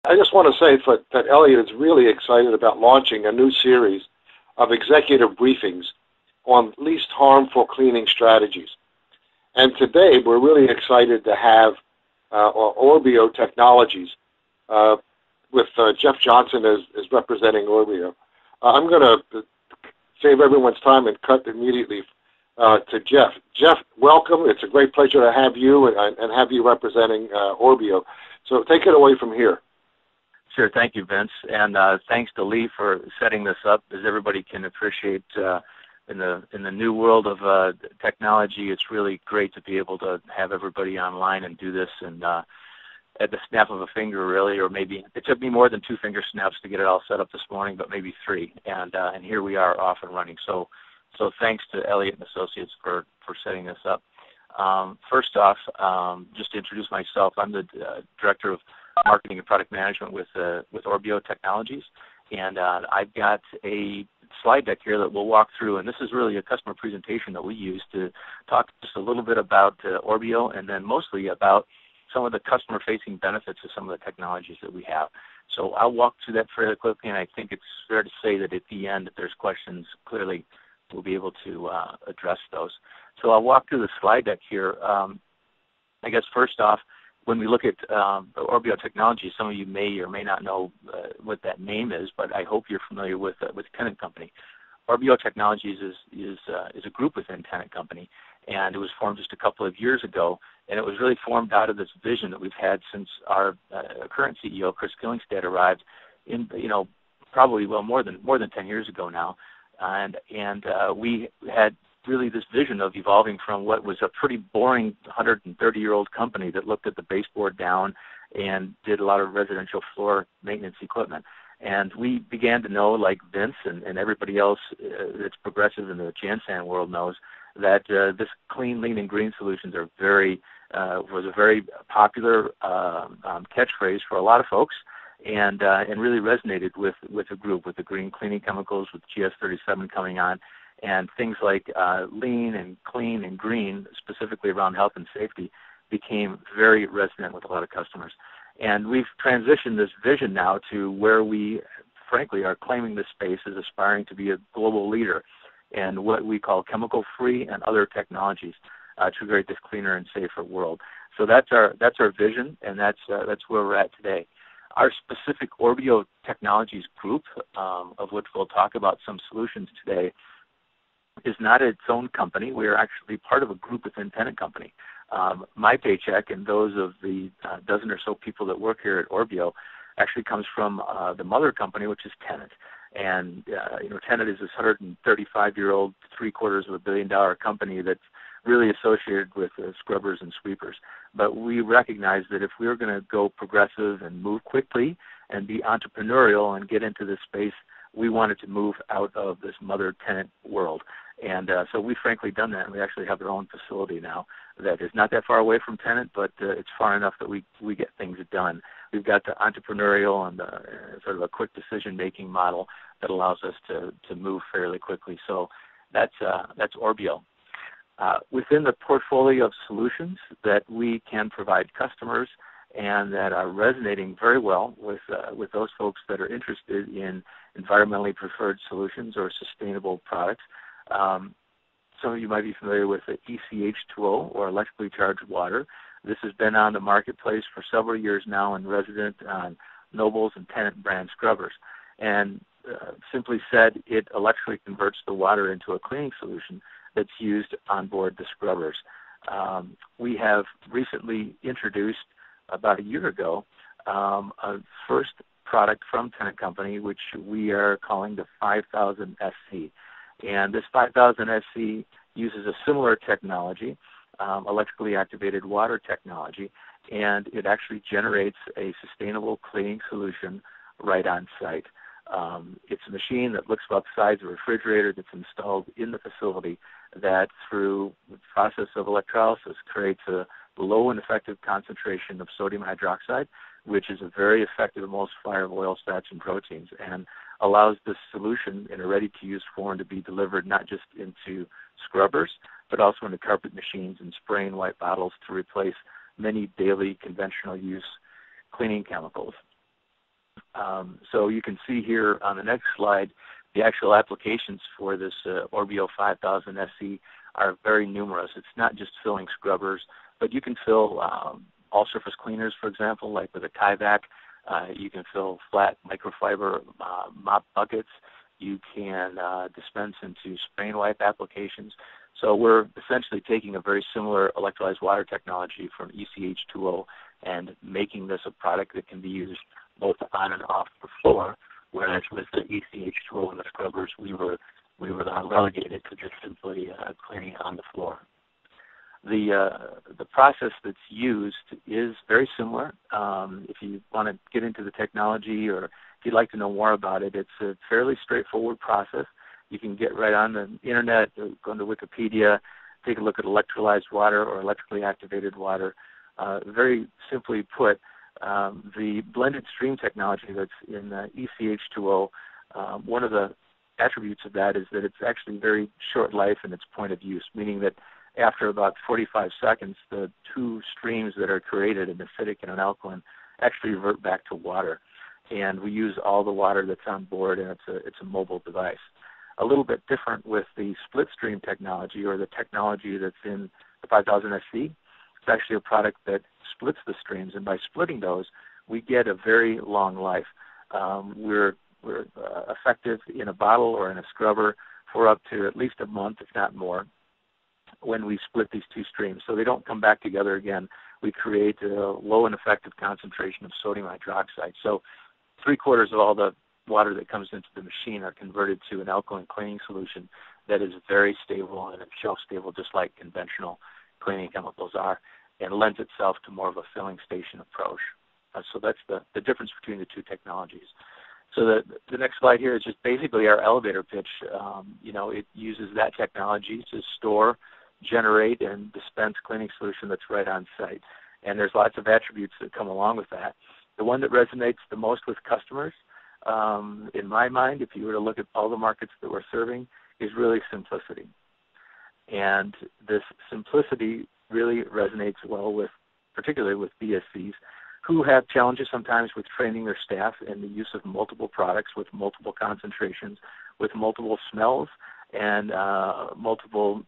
I just want to say that Elliott is really excited about launching a new series of executive briefings on least harmful cleaning strategies. And today we're really excited to have Orbio Technologies with Jeff Johnson as representing Orbio. I'm going to save everyone's time and cut immediately to Jeff. Jeff, welcome. It's a great pleasure to have you and have you representing Orbio. So take it away from here. Sure. Thank you, Vince. And thanks to Lee for setting this up. As everybody can appreciate, in the new world of technology, it's really great to be able to have everybody online and do this and at the snap of a finger, really, or maybe it took me more than 2 finger snaps to get it all set up this morning, but maybe 3. And here we are off and running. So thanks to Elliott and Associates for setting this up. First off, just to introduce myself, I'm the Director of Marketing and Product Management with Orbio Technologies, and I've got a slide deck here that we'll walk through, and this is really a customer presentation that we use to talk just a little bit about Orbio and then mostly about some of the customer-facing benefits of some of the technologies that we have. So I'll walk through that fairly quickly, and I think it's fair to say that at the end, if there's questions, clearly we'll be able to address those. So I'll walk through the slide deck here. I guess first off, when we look at Orbio Technology, some of you may or may not know what that name is, but I hope you're familiar with Tennant Company. Orbio Technologies is a group within Tennant Company, and it was formed just a couple of years ago, and it was really formed out of this vision that we've had since our current CEO, Chris Killingstad, arrived in, probably more than 10 years ago now, and we had really this vision of evolving from what was a pretty boring 130-year-old company that looked at the baseboard down and did a lot of residential floor maintenance equipment. And we began to know, like Vince and everybody else that's progressive in the Jansan world knows, that this clean, lean, and green solutions are was a very popular catchphrase for a lot of folks, and really resonated with the group, with the green cleaning chemicals, with GS37 coming on, and things like lean and clean and green, specifically around health and safety, became very resonant with a lot of customers. And we've transitioned this vision now to where we, frankly, are claiming this space as aspiring to be a global leader in what we call chemical-free and other technologies to create this cleaner and safer world. So that's our vision, and that's where we're at today. Our specific Orbio Technologies group, of which we'll talk about some solutions today, is not its own company. We are actually part of a group within Tennant Company. My paycheck and those of the dozen or so people that work here at Orbio actually comes from the mother company, which is Tennant. And Tennant is this 135-year-old, $750 million company that's really associated with scrubbers and sweepers. But we recognize that if we were going to go progressive and move quickly and be entrepreneurial and get into this space, we wanted to move out of this mother Tennant world. And so we've frankly done that, and we actually have our own facility now that is not that far away from Tennant, but it's far enough that we get things done. We've got the entrepreneurial and sort of a quick decision-making model that allows us to move fairly quickly. So that's Orbio. Within the portfolio of solutions that we can provide customers and that are resonating very well with those folks that are interested in environmentally preferred solutions or sustainable products. Some of you might be familiar with the ECH2O, or electrically charged water. This has been on the marketplace for several years now and resident on Noble's and Tennant brand scrubbers. And simply said, it electrically converts the water into a cleaning solution that's used on board the scrubbers. We have recently introduced, about a year ago, a first product from Tennant Company, which we are calling the 5000 SC. And this 5000 SC uses a similar technology, electrically activated water technology, and it actually generates a sustainable cleaning solution right on site. It's a machine that looks about the size of a refrigerator that's installed in the facility that, through the process of electrolysis, creates a low and effective concentration of sodium hydroxide, which is a very effective emulsifier of oils, fats, and proteins, and allows this solution in a ready-to-use form to be delivered not just into scrubbers, but also into carpet machines and spray and wipe bottles to replace many daily conventional use cleaning chemicals. So you can see here on the next slide, the actual applications for this Orbio 5000 SC are very numerous. It's not just filling scrubbers, but you can fill all surface cleaners, for example, like with a Tyvek. You can fill flat microfiber mop buckets. You can dispense into spray and wipe applications. So we're essentially taking a very similar electrolyzed water technology from ECH2O and making this a product that can be used both on and off the floor, whereas with the ECH2O and the scrubbers, we were relegated to just simply cleaning on the floor. The process that's used is very similar. If you want to get into the technology or if you'd like to know more about it, it's a fairly straightforward process. You can get right on the internet, go into Wikipedia, take a look at electrolyzed water or electrically activated water. Very simply put, the blended stream technology that's in ECH2O, one of the attributes of that is that it's actually very short life in its point of use, meaning that after about 45 seconds, the two streams that are created, an acidic and an alkaline, actually revert back to water. And we use all the water that's on board, and it's a mobile device. A little bit different with the split stream technology or the technology that's in the 5000 SC. It's actually a product that splits the streams, and by splitting those, we get a very long life. We're effective in a bottle or in a scrubber for up to at least a month, if not more, when we split these two streams. So they don't come back together again. We create a low and effective concentration of sodium hydroxide. So 3/4 of all the water that comes into the machine are converted to an alkaline cleaning solution that is very stable and it's shelf stable, just like conventional cleaning chemicals are, and lends itself to more of a filling station approach. So that's the difference between the two technologies. So the next slide here is just basically our elevator pitch. It uses that technology to store, generate, and dispense cleaning solution that's right on site. And there's lots of attributes that come along with that. The one that resonates the most with customers, in my mind, if you were to look at all the markets that we're serving, is really simplicity. And this simplicity really resonates well particularly with BSCs, who have challenges sometimes with training their staff in the use of multiple products with multiple concentrations, with multiple smells, and multiple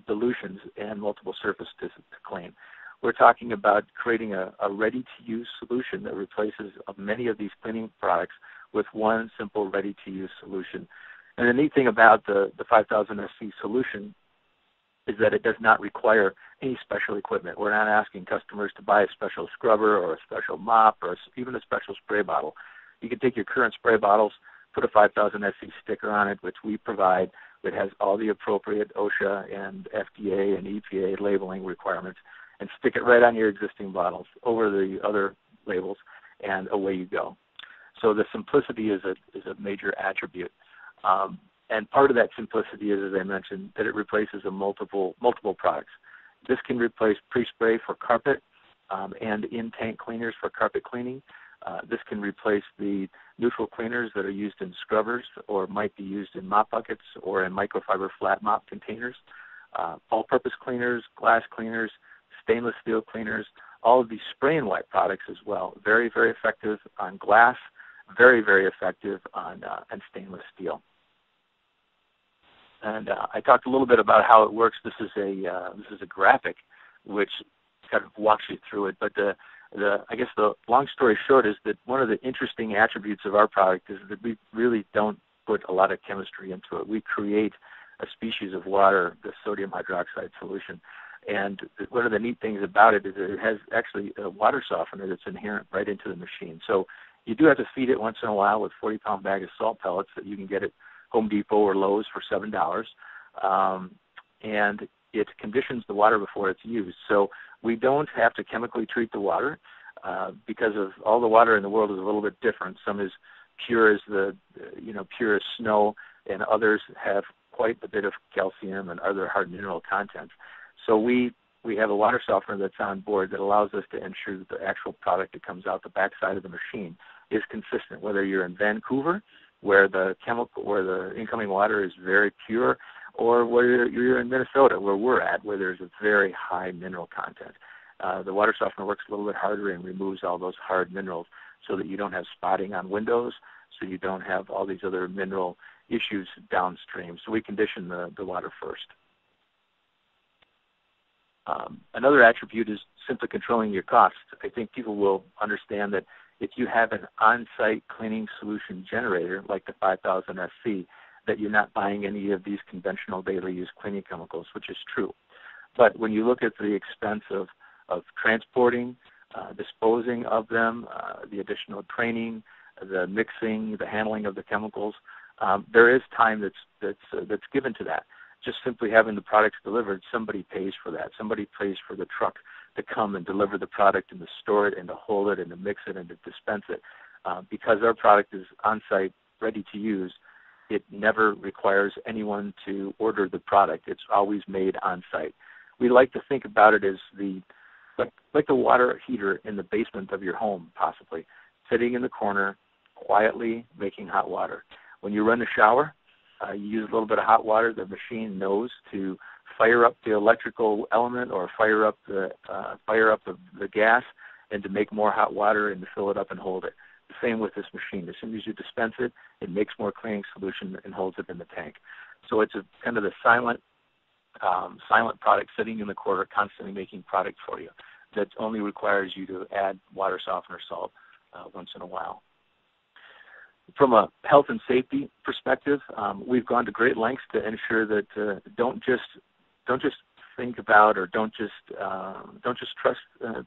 dilutions and multiple surface to clean. We're talking about creating a ready-to-use solution that replaces many of these cleaning products with one simple ready-to-use solution. And the neat thing about the 5000 SC solution is that it does not require any special equipment. We're not asking customers to buy a special scrubber or a special mop or even a special spray bottle. You can take your current spray bottles, put a 5000 SC sticker on it, which we provide, that has all the appropriate OSHA and FDA and EPA labeling requirements, and stick it right on your existing bottles over the other labels, and away you go. So the simplicity is a major attribute. And part of that simplicity is, as I mentioned, that it replaces multiple products. This can replace pre-spray for carpet and in-tank cleaners for carpet cleaning. This can replace the neutral cleaners that are used in scrubbers or might be used in mop buckets or in microfiber flat mop containers. All-purpose cleaners, glass cleaners, stainless steel cleaners, all of these spray and wipe products as well. Very, very effective on glass, very, very effective on stainless steel. And I talked a little bit about how it works. This is a graphic which kind of walks you through it. But I guess the long story short is that one of the interesting attributes of our product is that we really don't put a lot of chemistry into it. We create a species of water, the sodium hydroxide solution. And one of the neat things about it is that it has actually a water softener that's inherent right into the machine. So you do have to feed it once in a while with 40-pound bag of salt pellets that you can get at Home Depot or Lowe's for $7. And it conditions the water before it's used. So we don't have to chemically treat the water because of all the water in the world is a little bit different. Some is pure as pure as snow, and others have quite a bit of calcium and other hard mineral content. So we have a water softener that's on board that allows us to ensure that the actual product that comes out the backside of the machine is consistent, whether you're in Vancouver, where the incoming water is very pure, or whether you're in Minnesota, where we're at, where there's a very high mineral content. The water softener works a little bit harder and removes all those hard minerals. so that you don't have spotting on windows, so you don't have all these other mineral issues downstream. So we condition the water first. Another attribute is simply controlling your costs. I think people will understand that if you have an on-site cleaning solution generator like the 5000 SC, that you're not buying any of these conventional daily use cleaning chemicals, which is true. But when you look at the expense of transporting, disposing of them, the additional training, the mixing, the handling of the chemicals, there is time that's given to that. Just simply having the products delivered, somebody pays for that. Somebody pays for the truck to come and deliver the product and to store it and to hold it and to mix it and to dispense it. Because our product is on-site, ready to use, it never requires anyone to order the product. It's always made on-site. We like to think about it as like the water heater in the basement of your home, possibly, sitting in the corner, quietly making hot water. When you run the shower, you use a little bit of hot water. The machine knows to fire up the electrical element or fire up the gas, and to make more hot water and to fill it up and hold it. The same with this machine. As soon as you dispense it, it makes more cleaning solution and holds it in the tank. So it's a kind of the silent product sitting in the corner, constantly making product for you. That only requires you to add water softener salt once in a while. From a health and safety perspective, we've gone to great lengths to ensure that don't just think about or don't just trust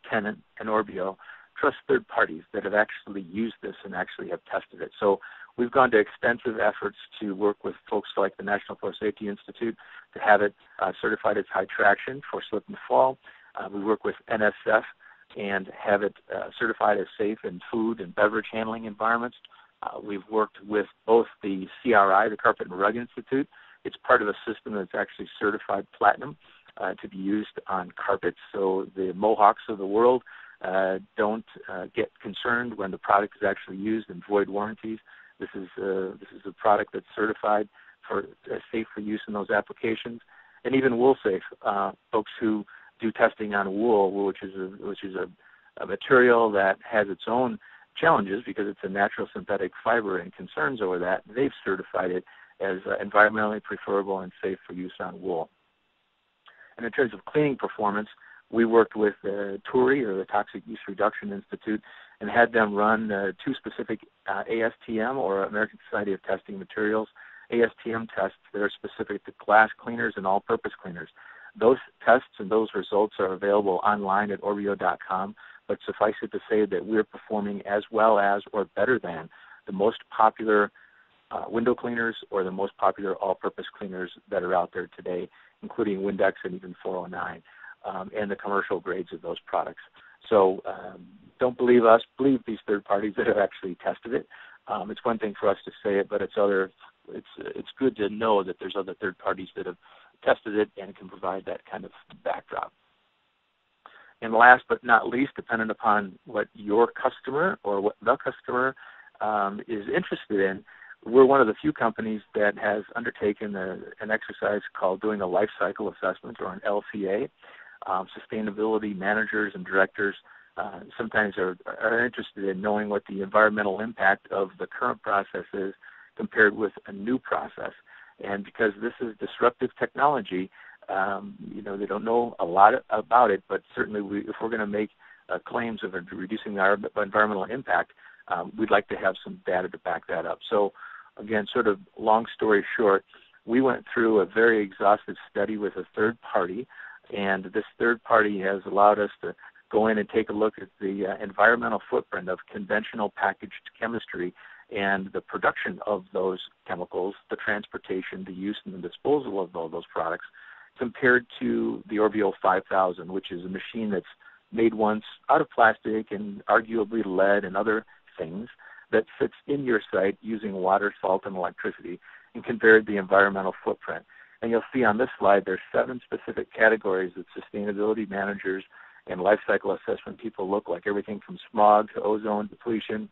Tennant and Orbio. Trust third parties that have actually used this and actually have tested it. So we've gone to extensive efforts to work with folks like the National Floor Safety Institute to have it certified as high traction for slip and fall. We work with NSF and have it certified as safe in food and beverage handling environments. We've worked with both the CRI, the Carpet and Rug Institute. It's part of a system that's actually certified platinum to be used on carpets. So the Mohawks of the world don't get concerned when the product is actually used and void warranties. This is a product that's certified for safe for use in those applications. And even wool safe, folks who do testing on wool, which is a material that has its own challenges because it's a natural synthetic fiber and concerns over that, they've certified it as environmentally preferable and safe for use on wool. And in terms of cleaning performance, we worked with TURI, or the Toxic Use Reduction Institute, and had them run two specific ASTM, or American Society of Testing Materials, ASTM tests that are specific to glass cleaners and all-purpose cleaners. Those tests and those results are available online at Orbio.com, but suffice it to say that we're performing as well as or better than the most popular window cleaners or the most popular all-purpose cleaners that are out there today, including Windex and even 409, and the commercial grades of those products. So don't believe us, believe these third parties that have actually tested it. It's one thing for us to say it, but it's good to know that there's other third parties that have tested it and can provide that kind of backdrop. And last but not least, dependent upon what your customer or what the customer is interested in, we're one of the few companies that has undertaken an exercise called doing a life cycle assessment, or an LCA. Sustainability managers and directors sometimes are interested in knowing what the environmental impact of the current process is compared with a new process. And because this is disruptive technology, they don't know a lot about it, but certainly if we're going to make claims of reducing our environmental impact, we'd like to have some data to back that up. So again, sort of long story short, we went through a very exhaustive study with a third party, and this third party has allowed us to go in and take a look at the environmental footprint of conventional packaged chemistry and the production of those chemicals, the transportation, the use, and the disposal of all those products, compared to the Orbio 5000, which is a machine that's made once out of plastic and arguably lead and other things, that sits in your site using water, salt, and electricity, and compared the environmental footprint. And you'll see on this slide there's 7 specific categories that sustainability managers and life cycle assessment people look like, everything from smog to ozone depletion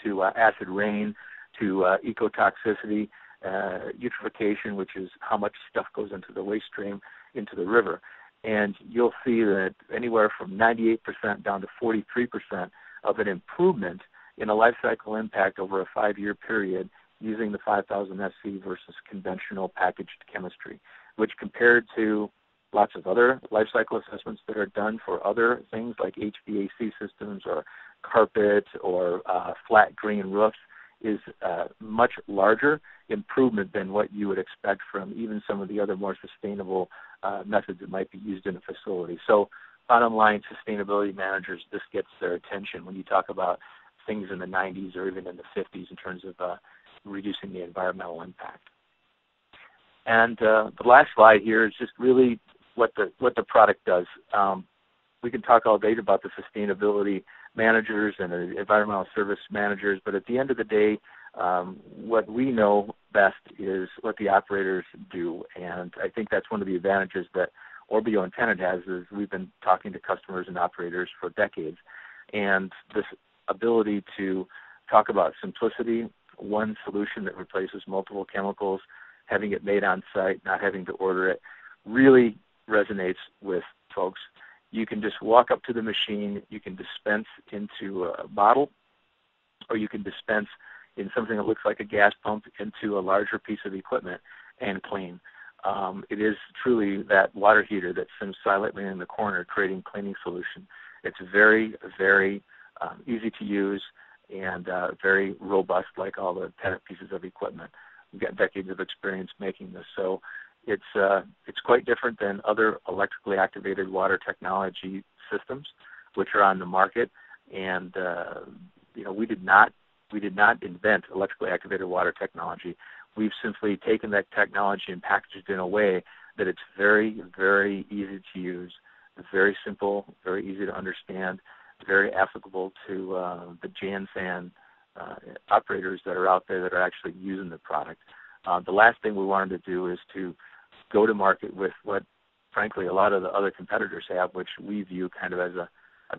to acid rain to ecotoxicity, eutrophication, which is how much stuff goes into the waste stream into the river. And you'll see that anywhere from 98% down to 43% of an improvement in a life cycle impact over a 5-year period using the 5000 SC versus conventional packaged chemistry, which compared to lots of other life cycle assessments that are done for other things like HVAC systems or carpet or flat green roofs, is much larger improvement than what you would expect from even some of the other more sustainable methods that might be used in a facility. So bottom line, sustainability managers, this gets their attention when you talk about things in the 90s or even in the 50s in terms of reducing the environmental impact. And the last slide here is just really what the product does. We can talk all day about the sustainability managers and the environmental service managers, but at the end of the day, what we know best is what the operators do. And I think that's one of the advantages that Orbio and Tenet has, is we've been talking to customers and operators for decades. And this ability to talk about simplicity, one solution that replaces multiple chemicals, having it made on site, not having to order it, really resonates with folks. You can just walk up to the machine, you can dispense into a bottle, or you can dispense in something that looks like a gas pump into a larger piece of equipment and clean. It is truly that water heater that sits silently in the corner creating cleaning solution. It's very, very easy to use and very robust, like all the Tenet pieces of equipment. We've got decades of experience making this, so it's quite different than other electrically activated water technology systems, which are on the market. And we did not invent electrically activated water technology. We've simply taken that technology and packaged it in a way that it's very, very easy to use, very simple, very easy to understand, very applicable to the Jansan operators that are out there that are actually using the product. The last thing we wanted to do is to go to market with what, frankly, a lot of the other competitors have, which we view kind of as a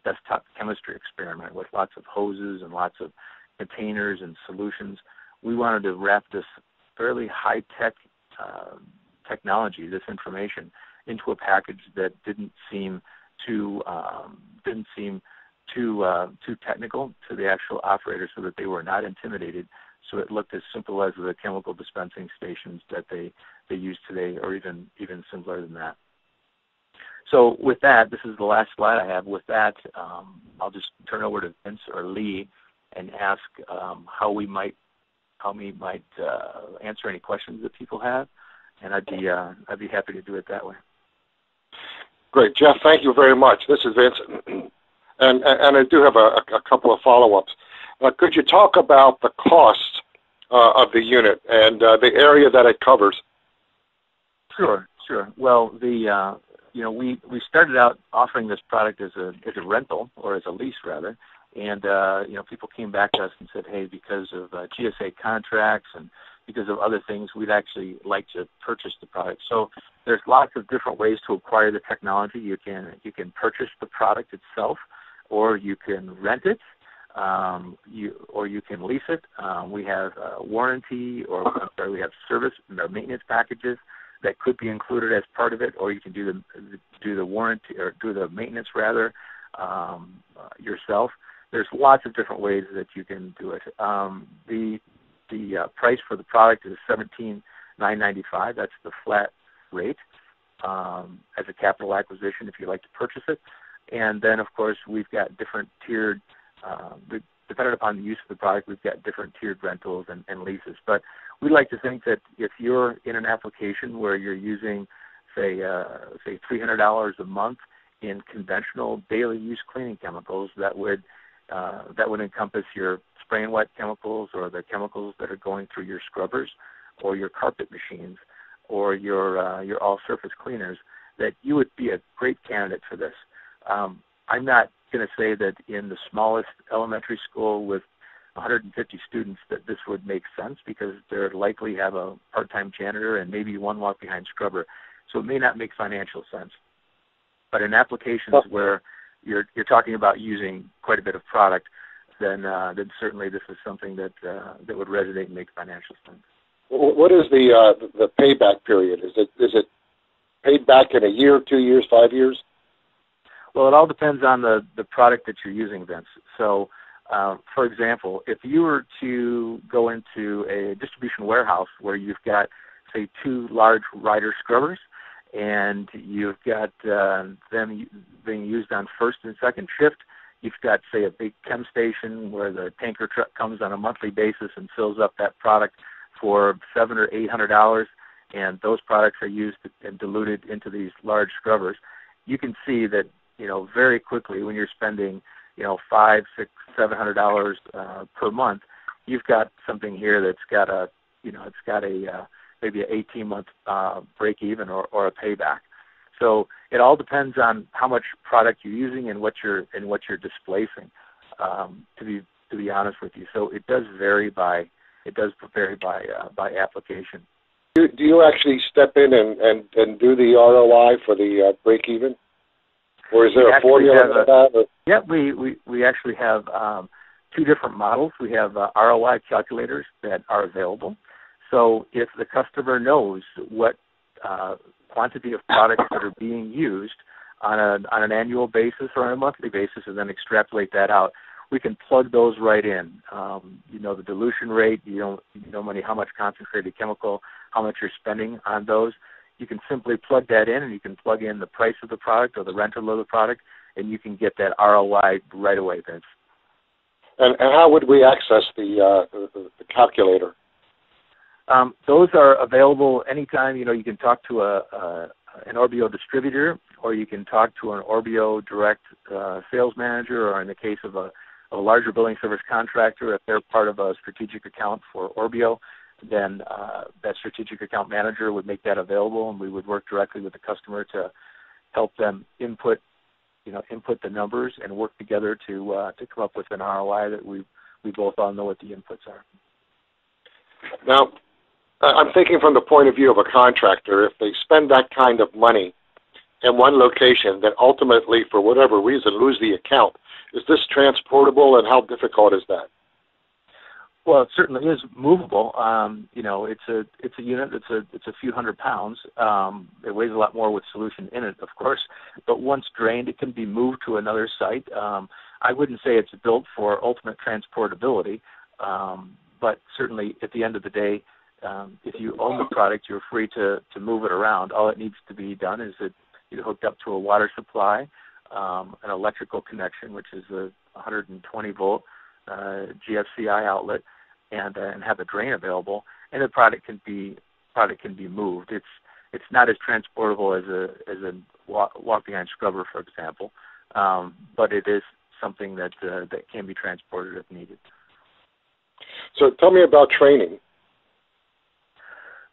desktop chemistry experiment with lots of hoses and lots of containers and solutions. We wanted to wrap this fairly high-tech technology, this information, into a package that didn't seem too technical to the actual operators, so that they were not intimidated. So it looked as simple as the chemical dispensing stations that they use today, or even simpler than that. So with that, this is the last slide I have. With that, I'll just turn over to Vince or Lee and ask how we might answer any questions that people have, and I'd be happy to do it that way. Great, Jeff. Thank you very much. This is Vince, and I do have a couple of follow-ups. Could you talk about the cost of the unit and the area that it covers? Sure. Well, we started out offering this product as a rental, or as a lease rather, and people came back to us and said, hey, because of GSA contracts and because of other things, we'd actually like to purchase the product. So there's lots of different ways to acquire the technology. You can purchase the product itself, or you can rent it, or you can lease it. We have warranty, we have service or maintenance packages that could be included as part of it, or you can do the warranty, or do the maintenance rather, yourself. There's lots of different ways that you can do it. The price for the product is $17,995. That's the flat rate as a capital acquisition if you'd like to purchase it. And then, of course, we've got different tiered, depending upon the use of the product, we've got different tiered rentals and leases. But we like to think that if you're in an application where you're using, say $300 a month in conventional daily use cleaning chemicals, that would encompass your spray and wet chemicals, or the chemicals that are going through your scrubbers, or your carpet machines, or your all surface cleaners, that you would be a great candidate for this. I'm not going to say that in the smallest elementary school with 150 students that this would make sense, because they'd likely have a part-time janitor and maybe one walk-behind scrubber. So it may not make financial sense. But in applications where you're talking about using quite a bit of product, then certainly this is something that would resonate and make financial sense. What is the payback period? Is it paid back in a year, 2 years, 5 years? Well, it all depends on the product that you're using, Vince. So For example, if you were to go into a distribution warehouse where you've got, say, 2 large rider scrubbers, and you've got them being used on first and second shift, you've got, say, a big chem station where the tanker truck comes on a monthly basis and fills up that product for $700 or $800, and those products are used and diluted into these large scrubbers. You can see that, very quickly when you're spending, $500, $600, $700 per month, you've got something here that's got a, maybe an 18-month break even or a payback. So it all depends on how much product you're using and what you're displacing. To be honest with you, so it does vary by application. Do you actually step in and do the ROI for the break even, or is there a formula for that? Yeah, we actually have 2 different models. We have ROI calculators that are available. So if the customer knows what quantity of products that are being used on an annual basis or on a monthly basis, and then extrapolate that out, we can plug those right in. The dilution rate, how much concentrated chemical, how much you're spending on those. You can simply plug that in, and you can plug in the price of the product or the rental of the product, and you can get that ROI right away, Vince. And how would we access the calculator? Those are available anytime. You can talk to an Orbio distributor, or you can talk to an Orbio direct sales manager, or in the case of a larger building service contractor, if they're part of a strategic account for Orbio, then that strategic account manager would make that available, and we would work directly with the customer to help them input the numbers and work together to come up with an ROI that we both all know what the inputs are. Now, I'm thinking from the point of view of a contractor. If they spend that kind of money in one location, then ultimately, for whatever reason, lose the account, is this transportable, and how difficult is that? Well, it certainly is movable. It's a unit it's a few hundred pounds. It weighs a lot more with solution in it, of course. But once drained, it can be moved to another site. I wouldn't say it's built for ultimate transportability, but certainly at the end of the day, if you own the product, you're free to move it around. All it needs to be done is that you're hooked up to a water supply, an electrical connection, which is a 120-volt GFCI outlet, and have a drain available, and the product can be moved. It's not as transportable as a walk-behind scrubber, for example, but it is something that can be transported if needed. So tell me about training.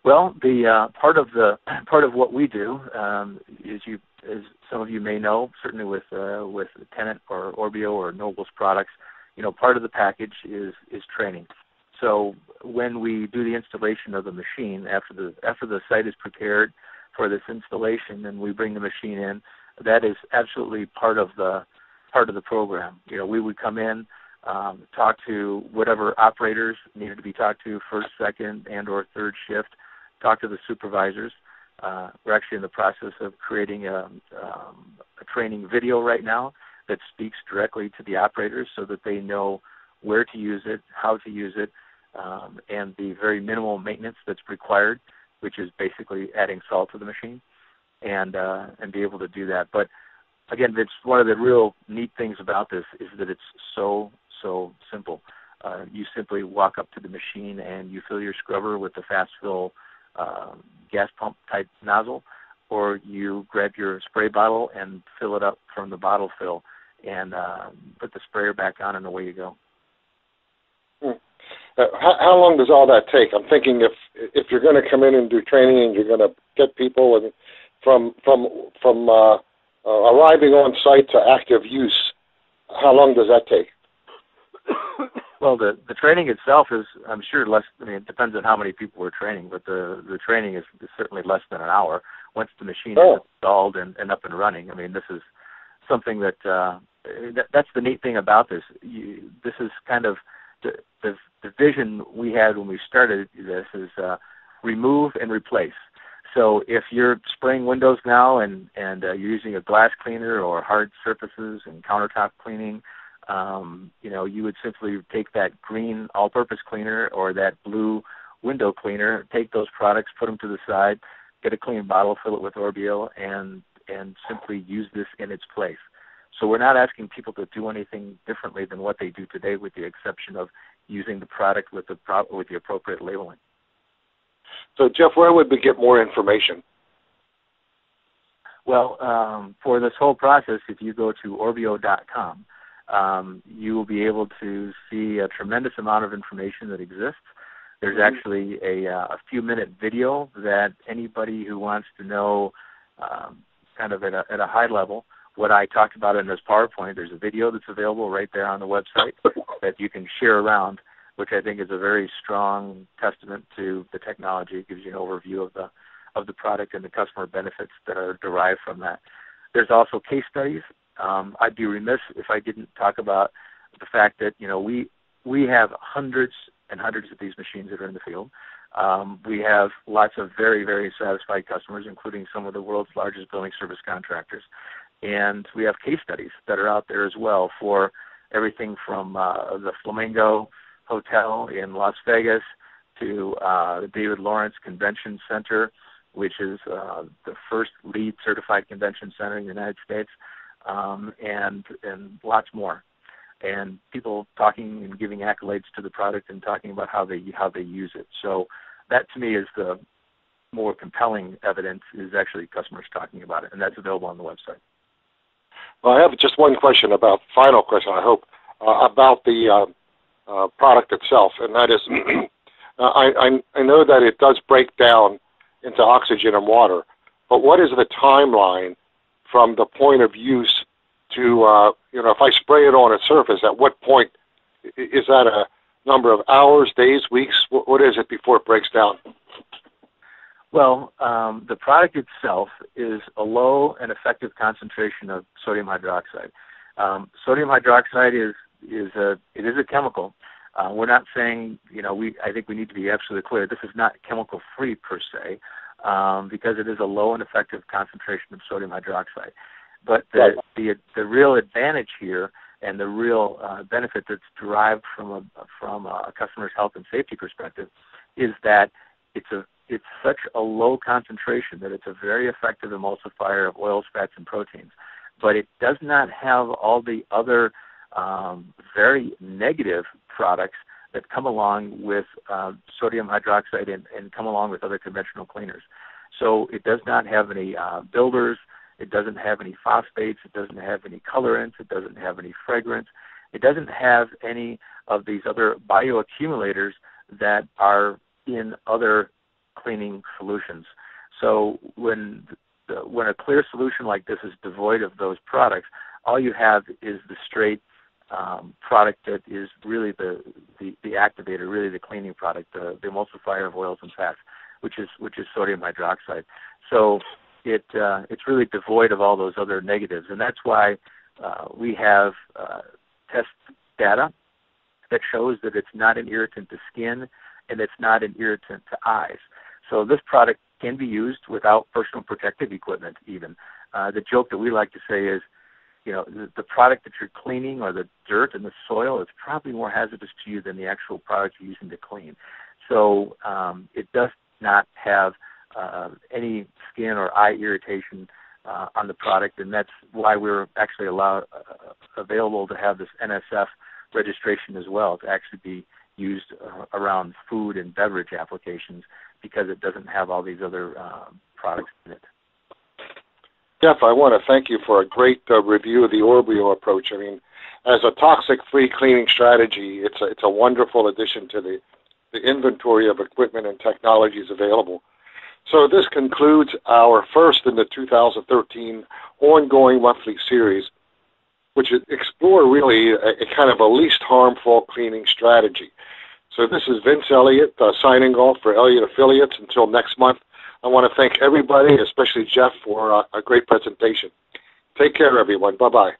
Well, the part of what we do, as some of you may know, certainly with Tennant or Orbio or Noble's products, part of the package is training. So when we do the installation of the machine, after the site is prepared for this installation, and we bring the machine in, that is absolutely part of the program. We would come in, talk to whatever operators needed to be talked to, first, second, and or third shift, talk to the supervisors. We're actually in the process of creating a training video right now that speaks directly to the operators so that they know where to use it, how to use it, and the very minimal maintenance that's required, which is basically adding salt to the machine, and be able to do that. But again, it's one of the real neat things about this is that it's so simple. You simply walk up to the machine and you fill your scrubber with the fast fill gas pump type nozzle, or you grab your spray bottle and fill it up from the bottle fill and put the sprayer back on, and away you go. How long does all that take? I'm thinking if you're going to come in and do training and you're going to get people and from arriving on site to active use, how long does that take? Well, the training itself is, I'm sure, less. I mean, it depends on how many people we're training, but the training is certainly less than an hour once the machine is installed and up and running. I mean, this is something that's the neat thing about this. This is kind of the vision we had when we started this is remove and replace. So if you're spraying windows now and you're using a glass cleaner or hard surfaces and countertop cleaning, you would simply take that green all-purpose cleaner or that blue window cleaner, take those products, put them to the side, get a clean bottle, fill it with Orbio, and simply use this in its place. So we're not asking people to do anything differently than what they do today, with the exception of using the product with the appropriate labeling. So, Jeff, where would we get more information? Well, for this whole process, if you go to Orbio.com, you will be able to see a tremendous amount of information that exists. There's actually a few-minute video that anybody who wants to know kind of at a high level what I talked about in this PowerPoint, there's a video that's available right there on the website that you can share around, which I think is a very strong testament to the technology. It gives you an overview of the product and the customer benefits that are derived from that. There's also case studies. I'd be remiss if I didn't talk about the fact that, we have hundreds and hundreds of these machines that are in the field. We have lots of very, very satisfied customers, including some of the world's largest building service contractors. And we have case studies that are out there as well for everything from the Flamingo Hotel in Las Vegas to the David Lawrence Convention Center, which is the first LEED certified convention center in the United States, and lots more. And people talking and giving accolades to the product and talking about how they use it. So that, to me, is the more compelling evidence, is actually customers talking about it, and that's available on the website. Well, I have just one question final question, I hope, about the product itself, and that is, I know that it does break down into oxygen and water, but what is the timeline from the point of use to, if I spray it on a surface, at what point, is that a number of hours, days, weeks? What is it before it breaks down? Well, the product itself is a low and effective concentration of sodium hydroxide. Sodium hydroxide is a chemical. We're not saying, I think we need to be absolutely clear, this is not chemical-free per se, because it is a low and effective concentration of sodium hydroxide. But the real advantage here, and the real benefit that's derived from a customer's health and safety perspective, is that it's such a low concentration that it's a very effective emulsifier of oils, fats, and proteins. But it does not have all the other very negative products that come along with sodium hydroxide and come along with other conventional cleaners. So it does not have any builders. It doesn't have any phosphates. It doesn't have any colorants. It doesn't have any fragrance. It doesn't have any of these other bioaccumulators that are in other cleaning solutions. So when a clear solution like this is devoid of those products, all you have is the straight product that is really the activator, really the cleaning product, the emulsifier of oils and fats, which is sodium hydroxide. So it's really devoid of all those other negatives, and that's why we have test data that shows that it's not an irritant to skin and it's not an irritant to eyes. So this product can be used without personal protective equipment even. The joke that we like to say is, the product that you're cleaning, or the dirt in the soil, is probably more hazardous to you than the actual product you're using to clean. So it does not have any skin or eye irritation on the product, and that's why we're actually available to have this NSF registration as well, to actually be used around food and beverage applications, because it doesn't have all these other products in it. Jeff, I want to thank you for a great review of the Orbio approach. I mean, as a toxic-free cleaning strategy, it's a wonderful addition to the inventory of equipment and technologies available. So this concludes our first in the 2013 ongoing monthly series, which explore really a kind of a least harmful cleaning strategy. So this is Vince Elliott signing off for Elliott Affiliates. Until next month, I want to thank everybody, especially Jeff, for a great presentation. Take care, everyone. Bye-bye.